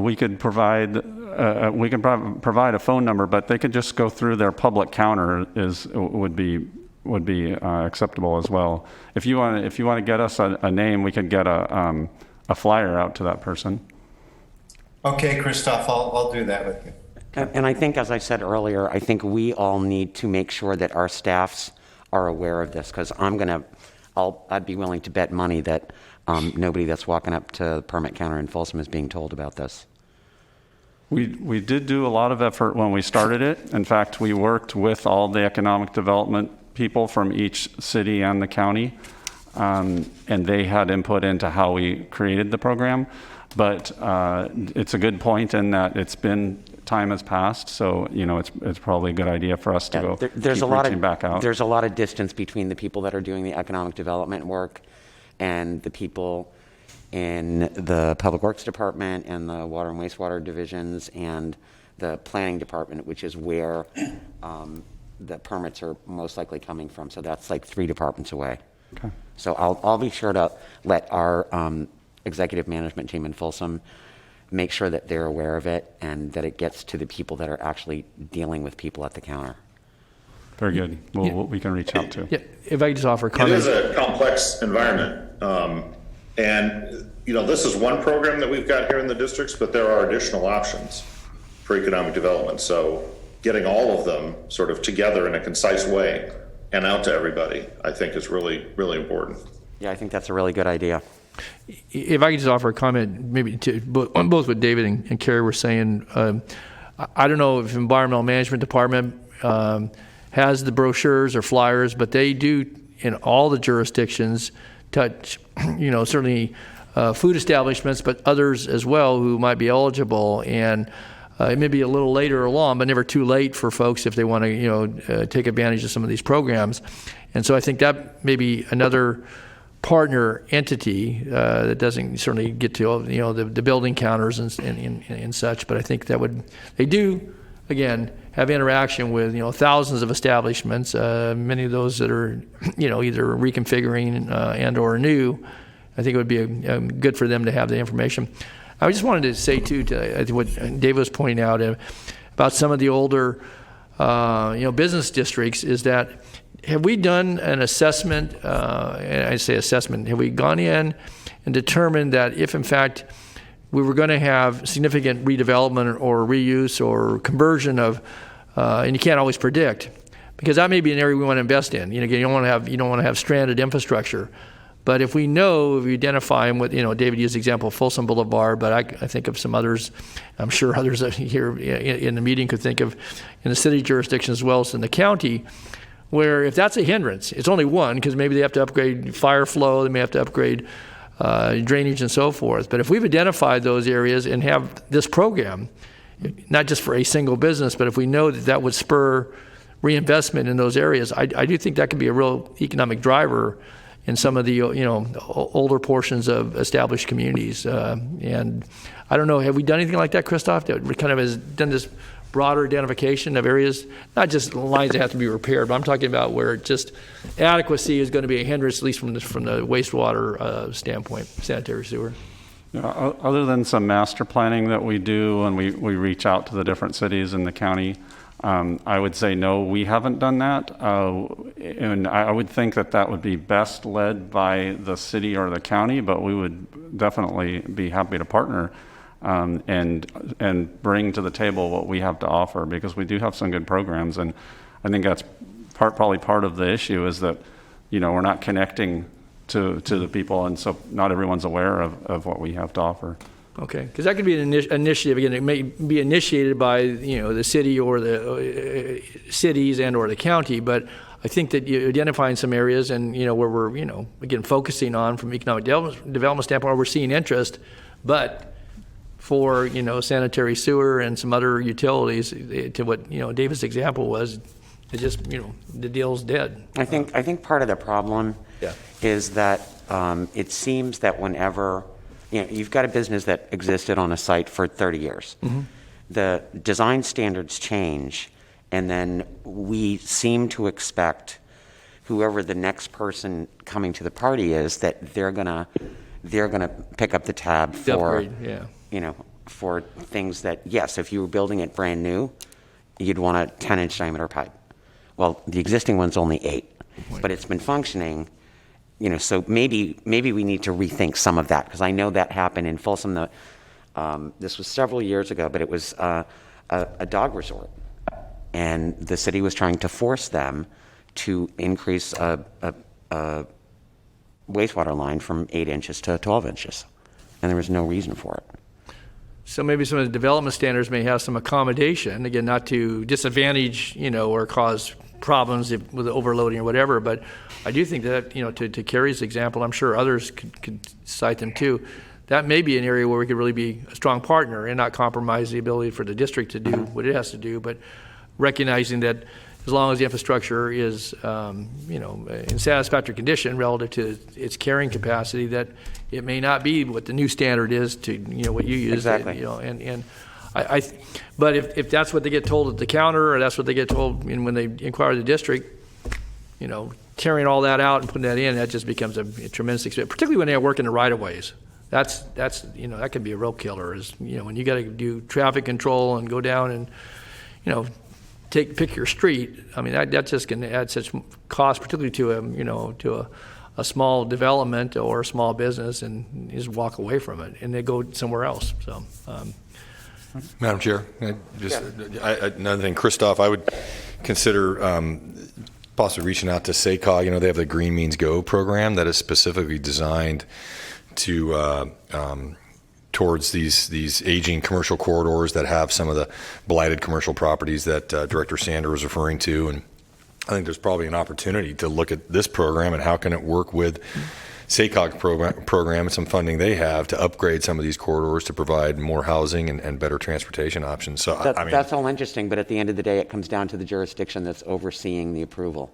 We could provide a phone number, but they could just go through their public counter would be acceptable as well. If you want to get us a name, we could get a a flyer out to that person. Okay, Christoph, I'll do that with you. And I think, as I said earlier, I think we all need to make sure that our staffs are aware of this, because I'd be willing to bet money that nobody that's walking up to the permit counter in Folsom is being told about this. We did do a lot of effort when we started it. In fact, we worked with all the economic development people from each city and the county, and they had input into how we created the program. But it's a good point in that time has passed, so it's probably a good idea for us to go keep reaching back out. There's a lot of distance between the people that are doing the economic development work and the people in the Public Works Department and the Water and Wastewater divisions and the Planning Department, which is where the permits are most likely coming from. So that's like 3 departments away. Okay. So I'll be sure to let our executive management team in Folsom make sure that they're aware of it and that it gets to the people that are actually dealing with people at the counter. Very good. We can reach out to. Yeah, if I could just offer a comment. It is a complex environment. And, this is one program that we've got here in the districts, but there are additional options for economic development. So getting all of them sort of together in a concise way and out to everybody, I think is really, really important. Yeah, I think that's a really good idea. If I could just offer a comment, maybe to both what David and Carrie were saying. I don't know if Environmental Management Department has the brochures or flyers, but they do in all the jurisdictions touch, certainly food establishments, but others as well who might be eligible. And it may be a little later along, but never too late for folks if they want to, take advantage of some of these programs. And so I think that may be another partner entity that doesn't certainly get to the building counters and such, but I think they do again have interaction with thousands of establishments, many of those that are either reconfiguring and or new. I think it would be good for them to have the information. I just wanted to say too, to what Dave was pointing out about some of the older business districts, is that have we done an assessment, and I say assessment, have we gone in and determined that if in fact we were going to have significant redevelopment or reuse or conversion of, and you can't always predict, because that may be an area we want to invest in. You don't want to have stranded infrastructure. But if we identify, and David used the example of Folsom Boulevard, but I think of some others, I'm sure others here in the meeting could think of in the city jurisdiction as well as in the county, where if that's a hindrance, it's only one, because maybe they have to upgrade fire flow, they may have to upgrade drainage and so forth. But if we've identified those areas and have this program, not just for a single business, but if we know that would spur reinvestment in those areas, I do think that could be a real economic driver in some of the older portions of established communities. And I don't know, have we done anything like that, Christoph, that kind of has done this broader identification of areas, not just lines that have to be repaired, but I'm talking about where just adequacy is going to be a hindrance, at least from the wastewater standpoint, sanitary sewer. Yeah, other than some master planning that we do and we reach out to the different cities in the county, I would say no, we haven't done that. And I would think that would be best led by the city or the county, but we would definitely be happy to partner and bring to the table what we have to offer, because we do have some good programs. And I think that's probably part of the issue is that, we're not connecting to the people, and so not everyone's aware of what we have to offer. Okay, because that could be an initiative. Again, it may be initiated by the city or the cities and or the county, but I think that you identifying some areas and where we're again focusing on from economic development standpoint, where we're seeing interest, but for sanitary sewer and some other utilities, to what David's example was, it just the deal's dead. I think part of the problem is that it seems that whenever you've got a business that existed on a site for 30 years, the design standards change, and then we seem to expect whoever the next person coming to the party is, that they're gonna pick up the tab for for things that, yes, if you were building it brand new, you'd want a 10-inch diameter pipe. Well, the existing one's only 8, but it's been functioning, so maybe we need to rethink some of that, because I know that happened in Folsom. This was several years ago, but it was a dog resort, and the city was trying to force them to increase a wastewater line from 8 inches to 12 inches, and there was no reason for it. So maybe some of the development standards may have some accommodation, again, not to disadvantage, or cause problems with overloading or whatever, but I do think that, to Carrie's example, I'm sure others could cite them too, that may be an area where we could really be a strong partner and not compromise the ability for the district to do what it has to do, but recognizing that as long as the infrastructure is, in satisfactory condition relative to its carrying capacity, that it may not be what the new standard is to, what you use. Exactly. But if that's what they get told at the counter, or that's what they get told when they inquire the district, carrying all that out and putting that in, that just becomes a tremendous expense, particularly when they're working the right of ways. That's that could be a real killer. Is when you got to do traffic control and go down and pick your street. I mean that just can add such cost, particularly to a small development or a small business, and you just walk away from it and they go somewhere else. So. Madam Chair, another thing, Christoph, I would consider possibly reaching out to SACOG. They have the Green Means Go program that is specifically designed to towards these aging commercial corridors that have some of the blighted commercial properties that Director Sander was referring to. And I think there's probably an opportunity to look at this program and how can it work with SACOG program and some funding they have to upgrade some of these corridors to provide more housing and better transportation options. So that's all interesting, but at the end of the day, it comes down to the jurisdiction that's overseeing the approval.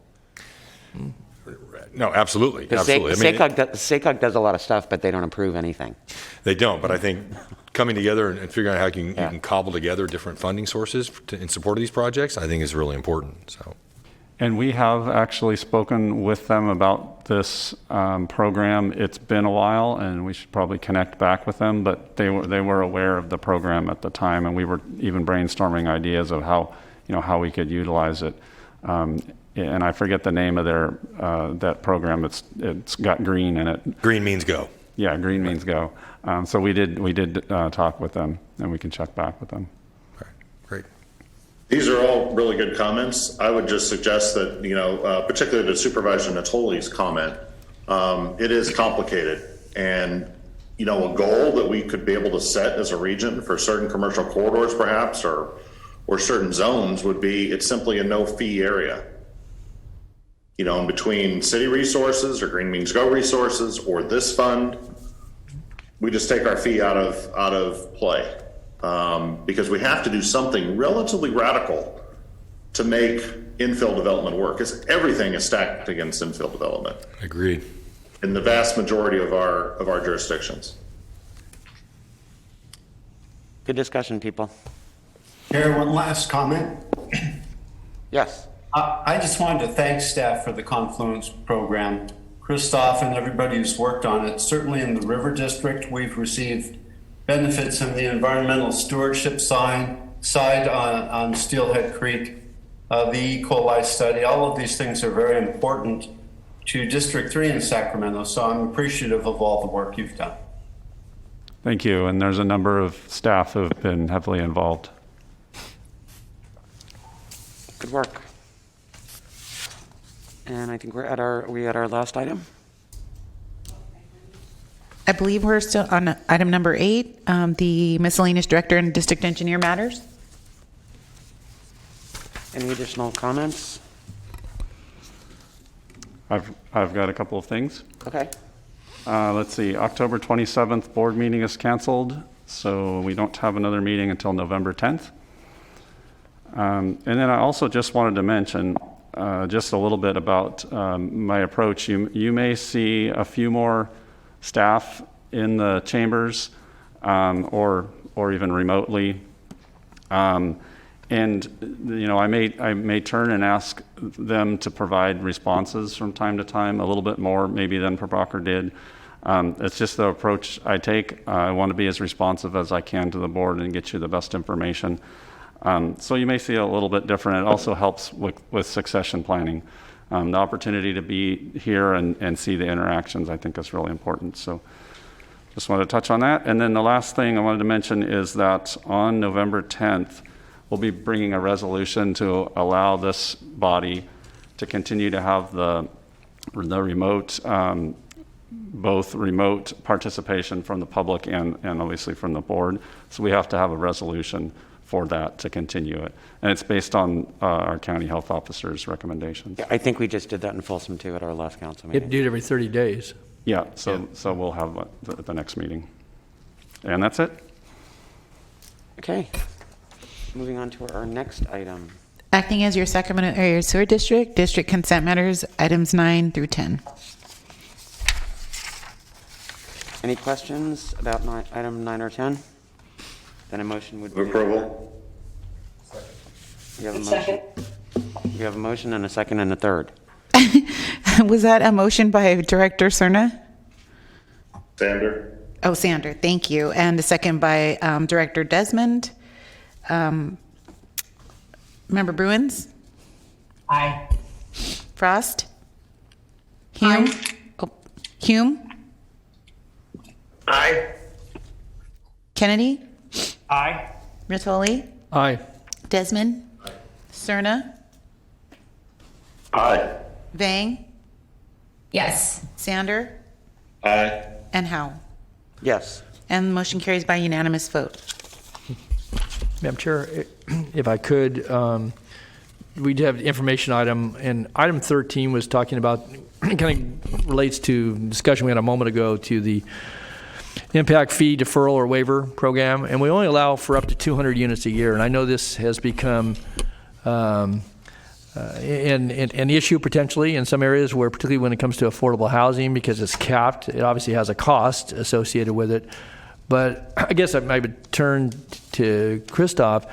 No, absolutely. SACOG does a lot of stuff, but they don't approve anything. They don't, but I think coming together and figuring out how you can cobble together different funding sources in support of these projects, I think is really important. So. And we have actually spoken with them about this program. It's been a while, and we should probably connect back with them, but they were aware of the program at the time, and we were even brainstorming ideas of how we could utilize it. And I forget the name of their that program. It's got green in it. Green Means Go. Yeah, Green Means Go. So we did talk with them, and we can check back with them. All right, great. These are all really good comments. I would just suggest that, particularly to Supervisor Natoli's comment, it is complicated. And, a goal that we could be able to set as a region for certain commercial corridors perhaps, or certain zones would be, it's simply a no-fee area. In between city resources or Green Means Go resources or this fund, we just take our fee out of play. Because we have to do something relatively radical to make infill development work, because everything is stacked against infill development. Agreed. In the vast majority of our jurisdictions. Good discussion, people. Chair, one last comment. Yes. I just wanted to thank staff for the Confluence program. Christoph and everybody who's worked on it. Certainly in the River District, we've received benefits in the environmental stewardship side on Steelhead Creek, the E. coli study. All of these things are very important to District 3 in Sacramento, so I'm appreciative of all the work you've done. Thank you, and there's a number of staff who have been heavily involved. Good work. And I think we're at our last item. I believe we're still on item number 8, the miscellaneous director and district engineer matters. Any additional comments? I've got a couple of things. Okay. Let's see, October 27th board meeting is canceled, so we don't have another meeting until November 10th. And then I also just wanted to mention just a little bit about my approach. You may see a few more staff in the chambers or even remotely. And I may turn and ask them to provide responses from time to time, a little bit more maybe than Prabhakar did. It's just the approach I take. I want to be as responsive as I can to the board and get you the best information. So you may see a little bit different. It also helps with succession planning. the opportunity to be here and see the interactions, I think, is really important. So just wanted to touch on that. And then the last thing I wanted to mention is that on November 10th, we'll be bringing a resolution to allow this body to continue to have the remote, both remote participation from the public and obviously from the board. So we have to have a resolution for that to continue it. And it's based on our county health officer's recommendations. Yeah, I think we just did that in Folsom too at our last council You meeting. have to do it every 30 days. Yeah, so we'll have the next meeting. And that's it. Okay. Moving on to our next item. Acting as your Sacramento Area Sewer District, District Consent Matters, items 9 through 10. Any questions about item 9 or 10? Then a motion would be... Approval. We have a motion. We have a motion and a second and a third. Was that a motion by Director Cerna? Sander. Oh, Sander, thank you. And a second by Director Desmond. Member Bruins? Aye. Frost? Hume? Oh, Hume? Aye. Kennedy? Aye. Rattoli? Aye. Desmond? Cerna? Aye. Vang? Yes. Sander? Aye. And Howe? Yes. And the motion carries by unanimous vote. Madam Chair, if I could, we do have the information item, and item 13 was talking about, kind of relates to discussion we had a moment ago to the impact fee deferral or waiver program, and we only allow for up to 200 units a year. And I know this has become an issue potentially in some areas where, particularly when it comes to affordable housing, because it's capped, it obviously has a cost associated with it. But I guess I would turn to Christoph.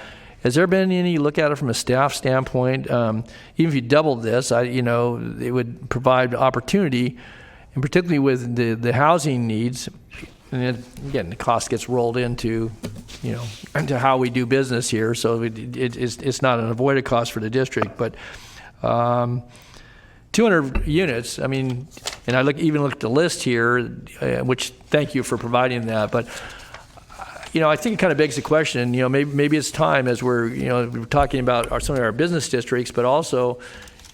Has there been any look at it from a staff standpoint? Even if you doubled this, it would provide opportunity, and particularly with the housing needs. And then, again, the cost gets rolled into how we do business here. So it's not an avoided cost for the district, but 200 units. I mean, and I even looked at the list here, which thank you for providing that. But I think it kind of begs the question. Maybe it's time, as we're talking about some of our business districts, but also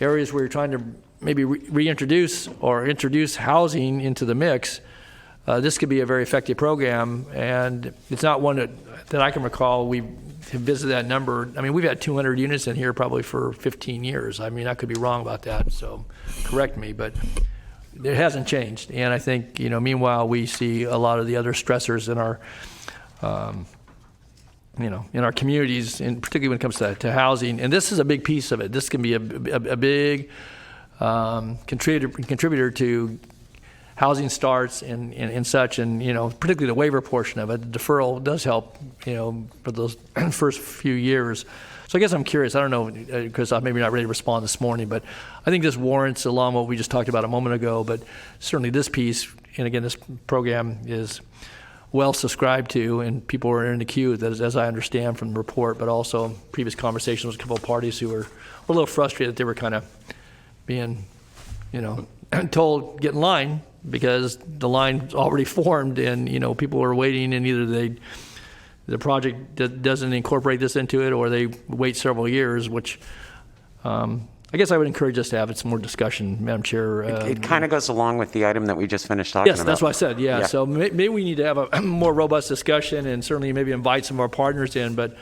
areas where you're trying to maybe reintroduce or introduce housing into the mix. This could be a very effective program, and it's not one that I can recall we have visited that number. I mean, we've had 200 units in here probably for 15 years. I mean, I could be wrong about that, so correct me, but it hasn't changed. And I think, meanwhile, we see a lot of the other stressors in our, in our communities, and particularly when it comes to housing. And this is a big piece of it. This can be a big contributor to housing starts and such, and particularly the waiver portion of it. The deferral does help, for those first few years. So I guess I'm curious. I don't know, because I'm maybe not ready to respond this morning, but I think this warrants, along what we just talked about a moment ago. But certainly this piece, and again, this program is well subscribed to, and people are in the queue, as I understand from the report, but also previous conversations with a couple of parties who were a little frustrated that they were kind of being, told get in line, because the line's already formed, and people are waiting, and either the project doesn't incorporate this into it, or they wait several years, which I guess I would encourage us to have some more discussion, Madam Chair. It kind of goes along with the item that we just finished talking about. Yes, that's what I said. Yeah. So maybe we need to have a more robust discussion, and certainly maybe invite some of our partners in. But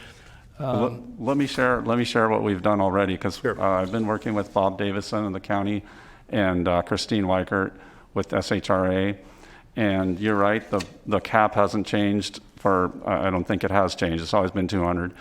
let me share what we've done already, because I've been working with Bob Davison in the county and Christine Weichert with SHRA, and you're right, the cap hasn't changed I don't think it has changed. It's always been 200.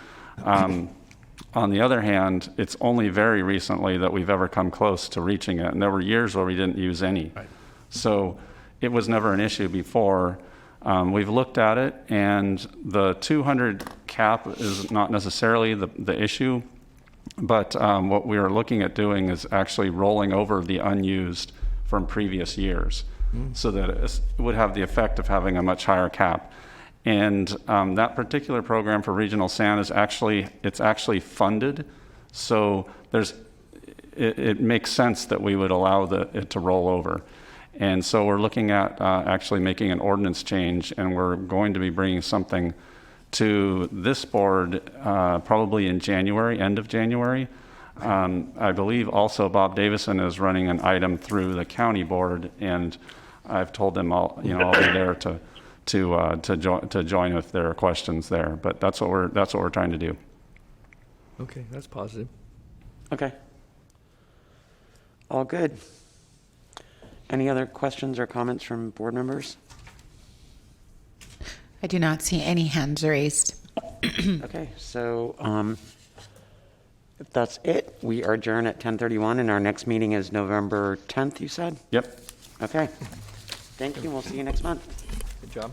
On the other hand, it's only very recently that we've ever come close to reaching it, and there were years where we didn't use any. Right. So it was never an issue before. We've looked at it, and the 200 cap is not necessarily the issue, but what we are looking at doing is actually rolling over the unused from previous years, so that it would have the effect of having a much higher cap. And that particular program for Regional San is actually funded. So it makes sense that we would allow it to roll over. And so we're looking at actually making an ordinance change, and we're going to be bringing something to this board probably in January, end of January. I believe also Bob Davison is running an item through the county board, and I've told them I'll be there to join if there are questions there. But that's what we're trying to do. Okay, that's positive. Okay. All good. Any other questions or comments from board members? I do not see any hands raised. Okay, so if that's it, we are adjourned at 10:31, and our next meeting is November 10th, you said? Yep. Okay. Thank you. We'll see you next month. Good job.